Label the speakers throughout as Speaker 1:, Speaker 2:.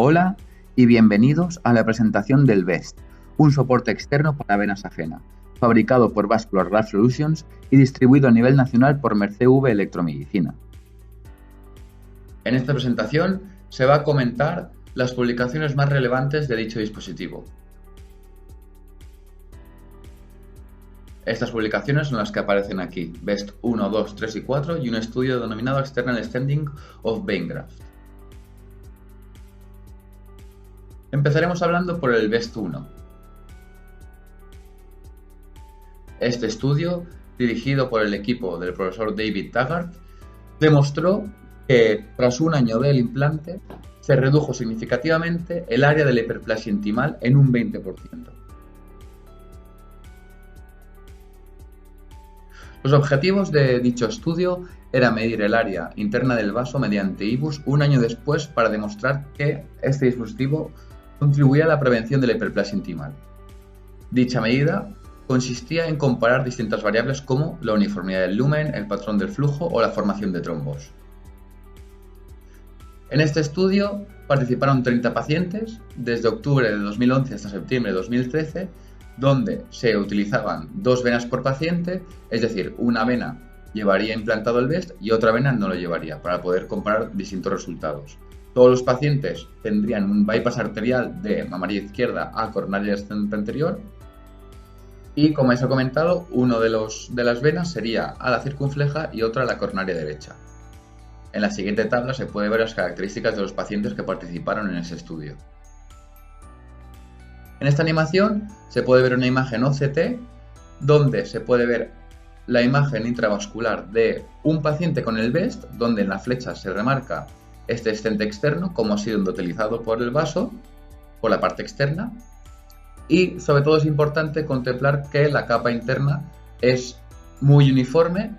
Speaker 1: Hola y bienvenidos a la presentación del BEST, un soporte externo para venas ajenas, fabricado por Vascular Graft Solutions y distribuido a nivel nacional por Mercv Electromedicina. En esta presentación se va a comentar las publicaciones más relevantes de dicho dispositivo. Estas publicaciones son las que aparecen aquí, BEST 1, 2, 3 y 4 y un estudio denominado External Extending of Vein Graft. Empezaremos hablando por el BEST 1. Este estudio, dirigido por el equipo del profesor David Taggart, demostró que tras un año del implante se redujo significativamente el área de la hiperplasia intimal en un 20%. Los objetivos de dicho estudio era medir el área interna del vaso mediante IBUS un año después para demostrar que este dispositivo contribuía a la prevención de la hiperplasia intimal. Dicha medida consistía en comparar distintas variables como la uniformidad del lumen, el patrón del flujo o la formación de trombos. En este estudio participaron 30 pacientes desde octubre de 2011 hasta septiembre de 2013, donde se utilizaban 2 venas por paciente, es decir, una vena llevaría implantado el BEST y otra vena no lo llevaría, para poder comparar distintos resultados. Todos los pacientes tendrían un bypass arterial de mamaria izquierda a coronaria ascendente anterior y, como ya se ha comentado, uno de las venas sería a la circunfleja y otra a la coronaria derecha. En la siguiente tabla se puede ver las características de los pacientes que participaron en ese estudio. En esta animación se puede ver una imagen OCT donde se puede ver la imagen intravascular de un paciente con el BEST, donde en la flecha se remarca este estente externo, como ha sido endotelizado por el vaso, por la parte externa, y sobre todo es importante contemplar que la capa interna es muy uniforme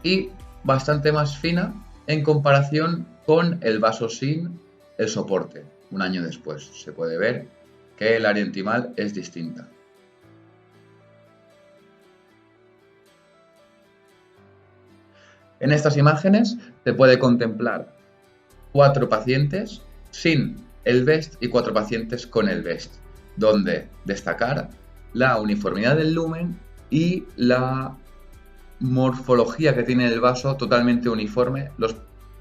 Speaker 1: y bastante más fina en comparación con el vaso sin el soporte. Un año después se puede ver que el área intimal es distinta. En estas imágenes se puede contemplar 4 pacientes sin el BEST y 4 pacientes con el BEST, donde destacar la uniformidad del lumen y la morfología que tiene el vaso totalmente uniforme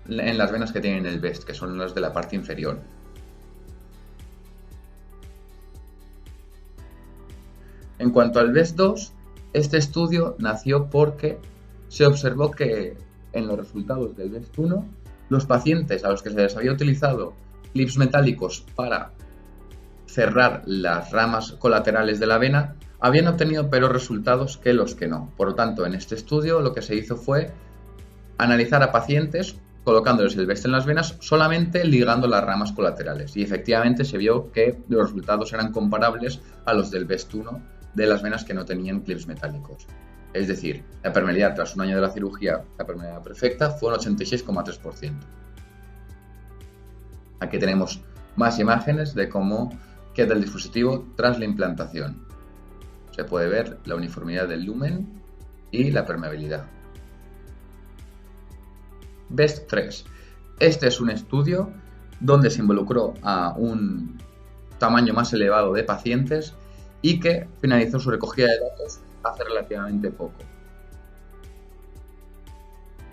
Speaker 1: en las venas que tienen el BEST, que son las de la parte inferior. En cuanto al BEST 2, este estudio nació porque se observó que en los resultados del BEST 1, los pacientes a los que se les había utilizado clips metálicos para cerrar las ramas colaterales de la vena habían obtenido peores resultados que los que no. Por lo tanto, en este estudio lo que se hizo fue analizar a pacientes colocándoles el BEST en las venas solamente ligando las ramas colaterales, y efectivamente se vio que los resultados eran comparables a los del BEST 1 de las venas que no tenían clips metálicos. Es decir, la permeabilidad tras un año de la cirugía, la permeabilidad perfecta, fue un 86,3%. Aquí tenemos más imágenes de cómo queda el dispositivo tras la implantación. Se puede ver la uniformidad del lumen y la permeabilidad. BEST 3. Este es un estudio donde se involucró a un tamaño más elevado de pacientes y que finalizó su recogida de datos hace relativamente poco.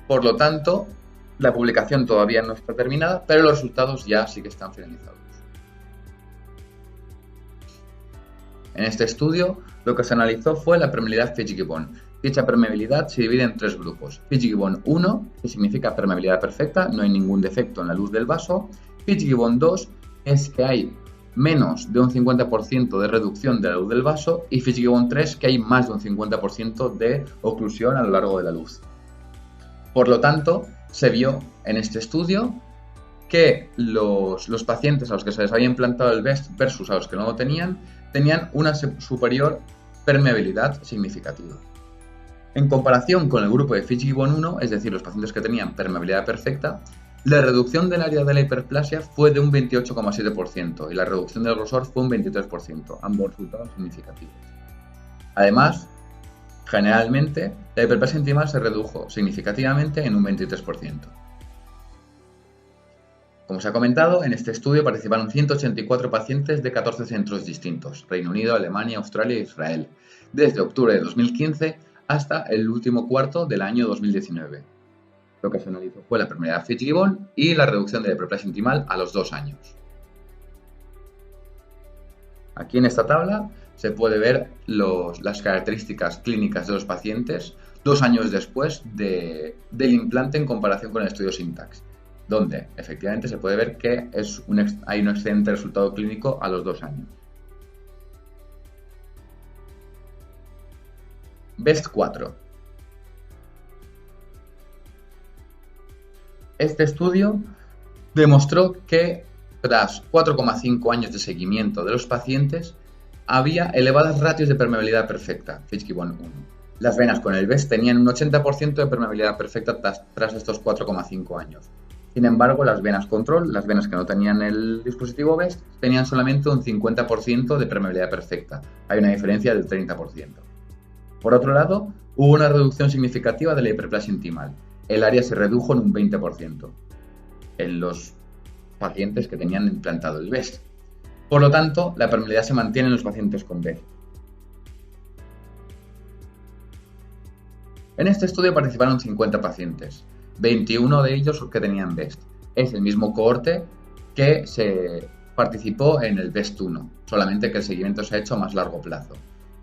Speaker 1: Por lo tanto, la publicación todavía no está terminada, pero los resultados ya sí que están finalizados. En este estudio, lo que se analizó fue la permeabilidad Fitzgibbon. Dicha permeabilidad se divide en 3 grupos. Fitzgibbon 1, que significa permeabilidad perfecta, no hay ningún defecto en la luz del vaso. Fitzgibbon 2 es que hay menos de un 50% de reducción de la luz del vaso, y Fitzgibbon 3, que hay más de un 50% de oclusión a lo largo de la luz. Por lo tanto, se vio en este estudio que los pacientes a los que se les había implantado el BEST versus a los que no lo tenían una superior permeabilidad significativa. En comparación con el grupo de Fitzgibbon 1, es decir, los pacientes que tenían permeabilidad perfecta, la reducción del área de la hiperplasia fue de un 28,7% y la reducción del grosor fue un 23%, ambos resultados significativos. Además, generalmente, la hiperplasia intimal se redujo significativamente en un 23%. Como se ha comentado, en este estudio participaron 184 pacientes de 14 centros distintos, Reino Unido, Alemania, Australia e Israel, desde octubre de 2015 hasta el último cuarto del año 2019. Lo que se analizó fue la permeabilidad Fitch-Gibbon y la reducción de la hiperplasia intimal a los 2 años. Aquí en esta tabla se puede ver las características clínicas de los pacientes 2 años después del implante en comparación con el estudio Syntax, donde efectivamente se puede ver que hay un excelente resultado clínico a los 2 años. BEST 4. Este estudio demostró que tras 4,5 años de seguimiento de los pacientes había elevadas ratios de permeabilidad perfecta, Fitch-Gibbon 1. Las venas con el BEST tenían un 80% de permeabilidad perfecta tras estos 4,5 años. Sin embargo, las venas control, las venas que no tenían el dispositivo BEST, tenían solamente un 50% de permeabilidad perfecta. Hay una diferencia del 30%. Por otro lado, hubo una reducción significativa de la hiperplasia intimal. El área se redujo en un 20% en los pacientes que tenían implantado el BEST. Por lo tanto, la permeabilidad se mantiene en los pacientes con BEST. En este estudio participaron 50 pacientes, 21 de ellos que tenían BEST. Es el mismo cohorte que se participó en el BEST 1, solamente que el seguimiento se ha hecho a más largo plazo.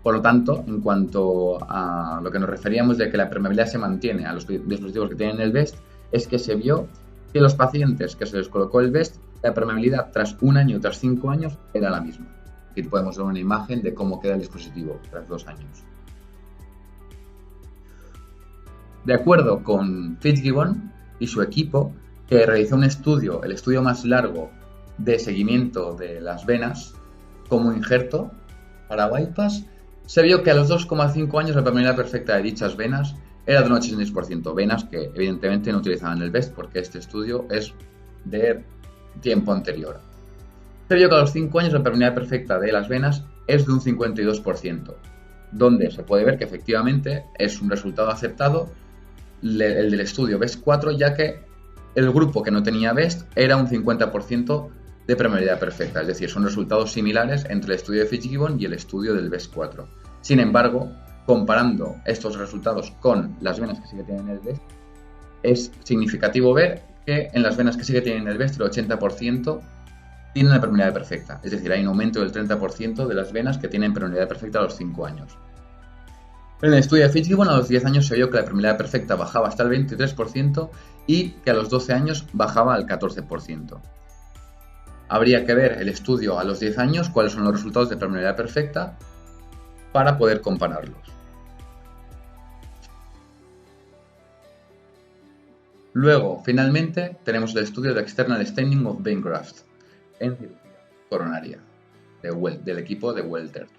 Speaker 1: Por lo tanto, en cuanto a lo que nos referíamos de que la permeabilidad se mantiene a los dispositivos que tienen el BEST, es que se vio que los pacientes que se les colocó el BEST, la permeabilidad tras 1 año, tras 5 años, era la misma. Aquí podemos ver una imagen de cómo queda el dispositivo tras 2 años. De acuerdo con Fitch-Gibbon y su equipo, que realizó un estudio, el estudio más largo de seguimiento de las venas como injerto para bypass, se vio que a los 2,5 años la permeabilidad perfecta de dichas venas era de un 86%, venas que evidentemente no utilizaban el BEST porque este estudio es de tiempo anterior. Se vio que a los 5 años la permeabilidad perfecta de las venas es de un 52%, donde se puede ver que efectivamente es un resultado aceptado el del estudio BEST 4, ya que el grupo que no tenía BEST era un 50% de permeabilidad perfecta, es decir, son resultados similares entre el estudio de Fitch-Gibbon y el estudio del BEST 4. Sin embargo, comparando estos resultados con las venas que sí que tienen el BEST, es significativo ver que en las venas que sí que tienen el BEST el 80% tienen la permeabilidad perfecta, es decir, hay un aumento del 30% de las venas que tienen permeabilidad perfecta a los 5 años. En el estudio de Fitch-Gibbon a los 10 años se vio que la permeabilidad perfecta bajaba hasta el 23% y que a los 12 años bajaba al 14%. Habría que ver el estudio a los 10 años, cuáles son los resultados de permeabilidad perfecta, para poder compararlos. Luego, finalmente, tenemos el estudio de External Staining of Vein Graft en cirugía coronaria del equipo de Weltert.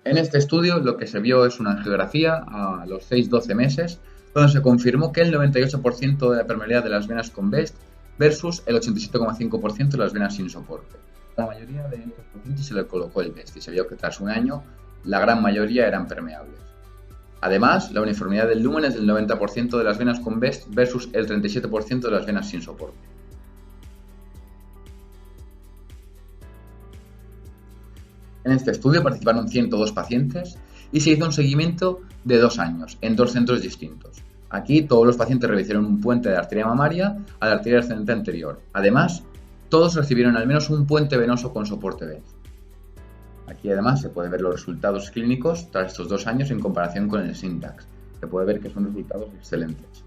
Speaker 1: En este estudio lo que se vio es una angiografía a los 6-12 meses, donde se confirmó que el 98% de la permeabilidad de las venas con BEST versus el 87,5% de las venas sin soporte. La mayoría de estos pacientes se le colocó el BEST y se vio que tras un año la gran mayoría eran permeables. Además, la uniformidad del lumen es del 90% de las venas con BEST versus el 37% de las venas sin soporte. En este estudio participaron 102 pacientes y se hizo un seguimiento de 2 años en 2 centros distintos. Aquí todos los pacientes recibieron un puente de arteria mamaria a la arteria ascendente anterior. Además, todos recibieron al menos un puente venoso con soporte BEST. Aquí además se puede ver los resultados clínicos tras estos 2 años en comparación con el Syntax. Se puede ver que son resultados excelentes.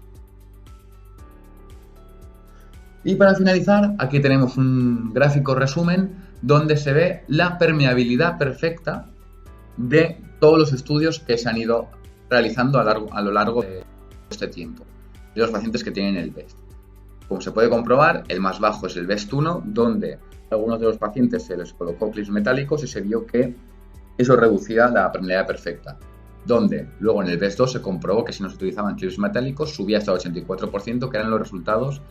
Speaker 1: Y para finalizar, aquí tenemos un gráfico resumen donde se ve la permeabilidad perfecta de todos los estudios que se han ido realizando a lo largo de este tiempo, de los pacientes que tienen el BEST. Como se puede comprobar, el más bajo es el BEST 1, donde a algunos de los pacientes se les colocó clips metálicos y se vio que eso reducía la permeabilidad perfecta. Donde luego en el BEST 2 se comprobó que si no se utilizaban clips metálicos subía hasta el 84%, que eran los resultados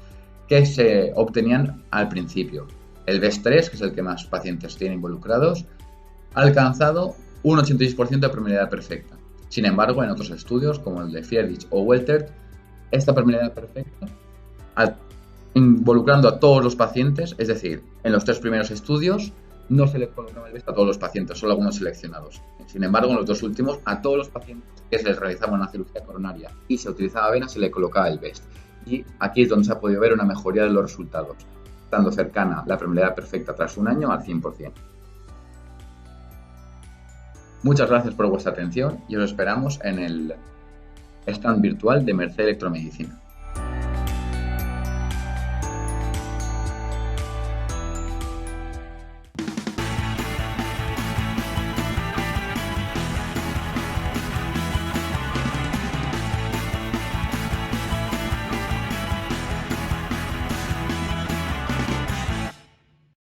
Speaker 1: que se obtenían al principio. El BEST 3, que es el que más pacientes tiene involucrados, ha alcanzado un 86% de permeabilidad perfecta. Sin embargo, en otros estudios, como el de Fierdich o Weltert, esta permeabilidad perfecta involucrando a todos los pacientes, es decir, en los 3 primeros estudios no se le colocaba el BEST a todos los pacientes, solo algunos seleccionados. Sin embargo, en los 2 últimos, a todos los pacientes que se les realizaba una cirugía coronaria y se utilizaba vena, se le colocaba el BEST. Y aquí es donde se ha podido ver una mejoría de los resultados, estando cercana la permeabilidad perfecta tras un año al 100%. Muchas gracias por vuestra atención y os esperamos en el stand virtual de Merced Electromedicina.